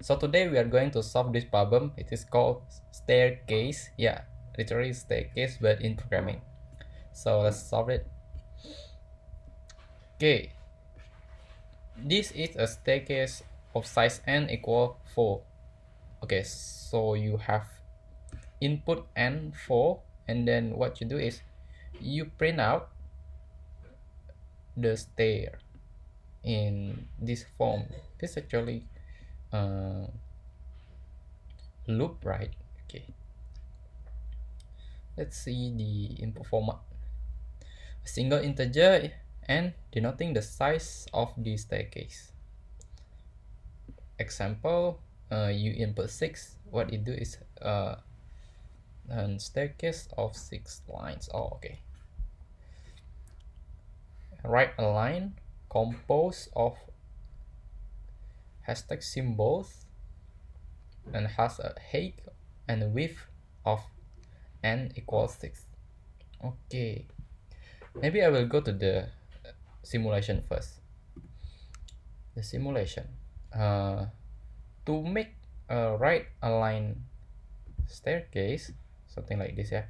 So today we are going to solve this problem. It is called staircase. Yeah, literally staircase, but in programming. So let's solve it. Okay, this is a staircase of size n equal 4. Okay, so you have input n 4, and then what you do is you print out the stair in this form. This actually uh, loop, right? Okay, let's see the input format. A single integer and denoting the size of the staircase. Example, you input 6. What it do is a staircase of 6 lines. Oh, okay. Write a line composed of hashtag symbols and has a height and a width of n equals 6. Okay, maybe I will go to the simulation first. The simulation. To make a right align staircase, something like this, yeah,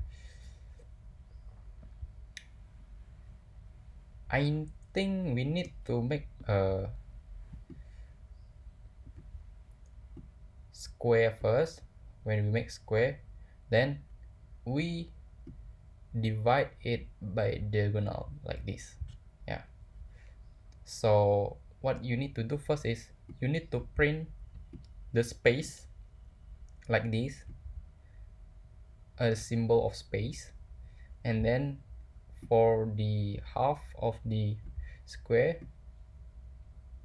I think we need to make a square first. When we make square, then we divide it by diagonal like this. Yeah, so what you need to do first is you need to print the space like this, a symbol of space, and then for the half of the square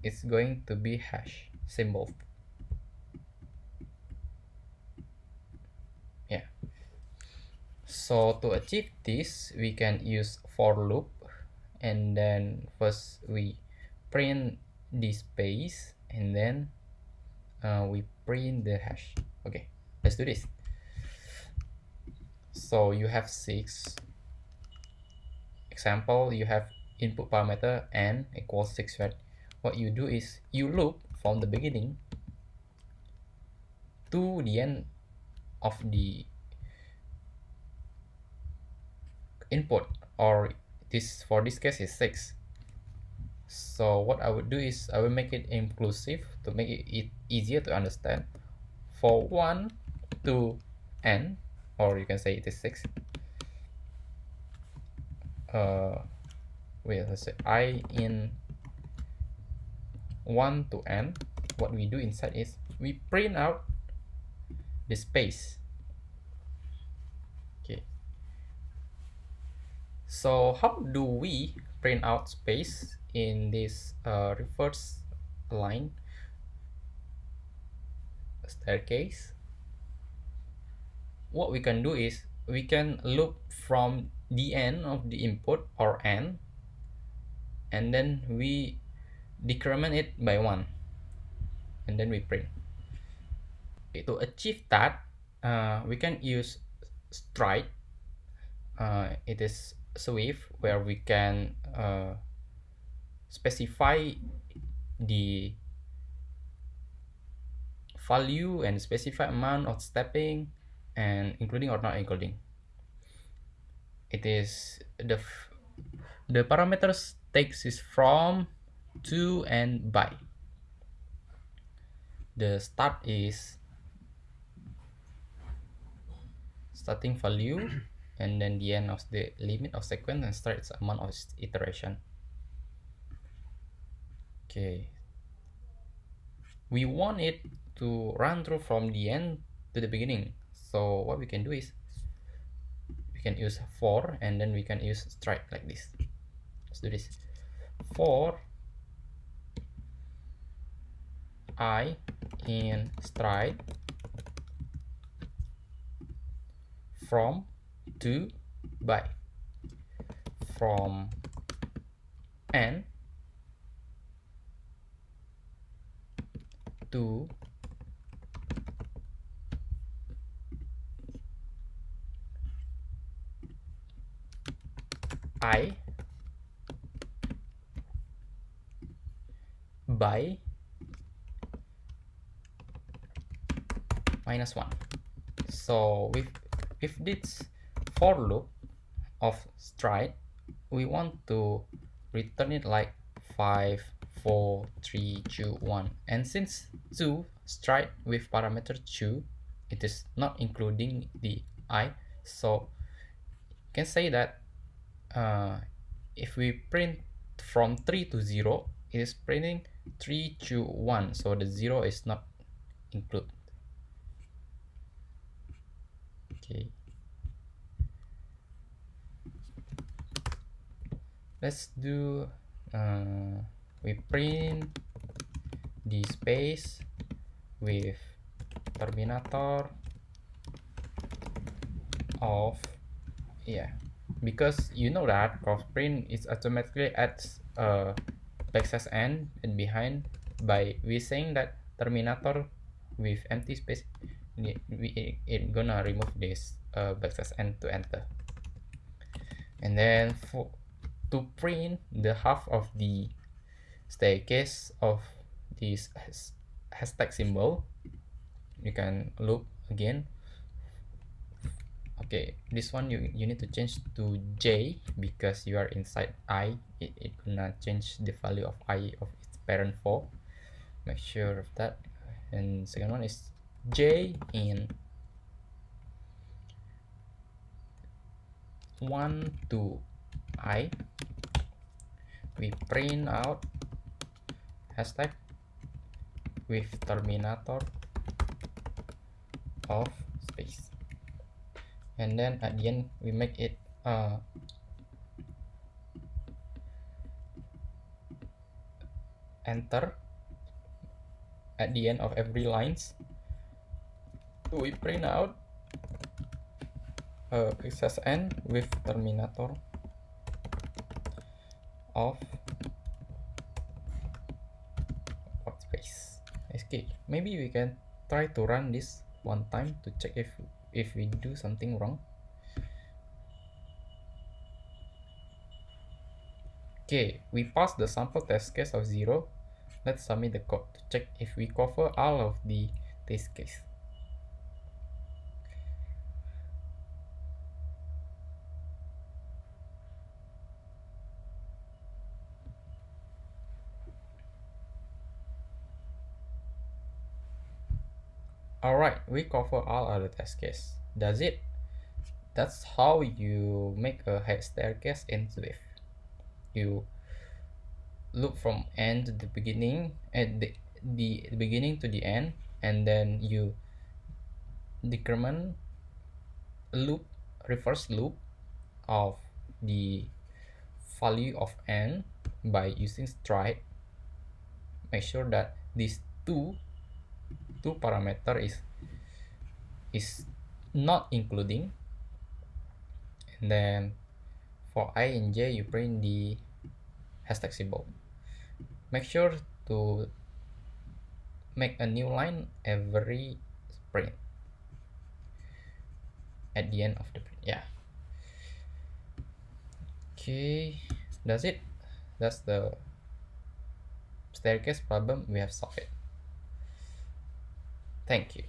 it's going to be hash symbol. Yeah, so to achieve this we can use for loop, and then first we print the space and then we print the hash. Okay, let's do this. So you have 6. Example, you have input parameter n equals 6, right? What you do is you loop from the beginning to the end of the input, or this, for this case, is 6. So what I would do is I will make it inclusive to make it easier to understand. For 1 to n, or you can say it is 6. Let's say I in 1 to n. What we do inside is we print out the space. Okay, so how do we print out space in this reverse line staircase? What we can do is we can loop from the end of the input, or n, and then we decrement it by 1, and then we print. Okay, to achieve that, we can use stride. It is swift where we can specify the value and specify amount of stepping, and including or not including. It is the parameters takes is from, to, and by. The start is starting value, and then the end of the limit of sequence, and start its amount of iteration. Okay, we want it to run through from the end to the beginning. So what we can do is we can use for, and then we can use stride like this. Let's do this. For I in stride from, to, by. From n to I, by -1. So with this for loop of stride, we want to return it like 5 4 3 2 1, and since 2 stride with parameter 2, it is not including the I, so you can say that if we print from 3 to 0, it is printing 3 to 1, so the 0 is not included. Okay, let's do we print the space with terminator of, yeah, because you know that cross print is automatically adds backslash n and behind by we saying that terminator with empty space, it gonna remove this backslash n to enter. And then for to print the half of the staircase of this hashtag symbol, you can loop again. Okay, this one you need to change to j because you are inside I. It gonna change the value of I of its parent 4. Make sure of that. And second one is j in 1 to I. We print out hashtag with terminator of space, and then at the end we make it enter at the end of every lines. We print out excess n with terminator of workspace. Okay, maybe we can try to run this one time to check if we do something wrong. Okay, we pass the sample test case of 0. Let's submit the code to check if we cover all of the test case. Alright, we cover all other test case. That's it. That's how you make a head staircase in Swift. You loop from end to the beginning, and the beginning to the end, and then you decrement loop, reverse loop of the value of n by using stride. Make sure that these two parameter is not including, and then for I and j you print the hashtag symbol. Make sure to make a new line every print at the end of the print. Yeah, okay, that's it. That's the staircase problem. We have solved it. Thank you.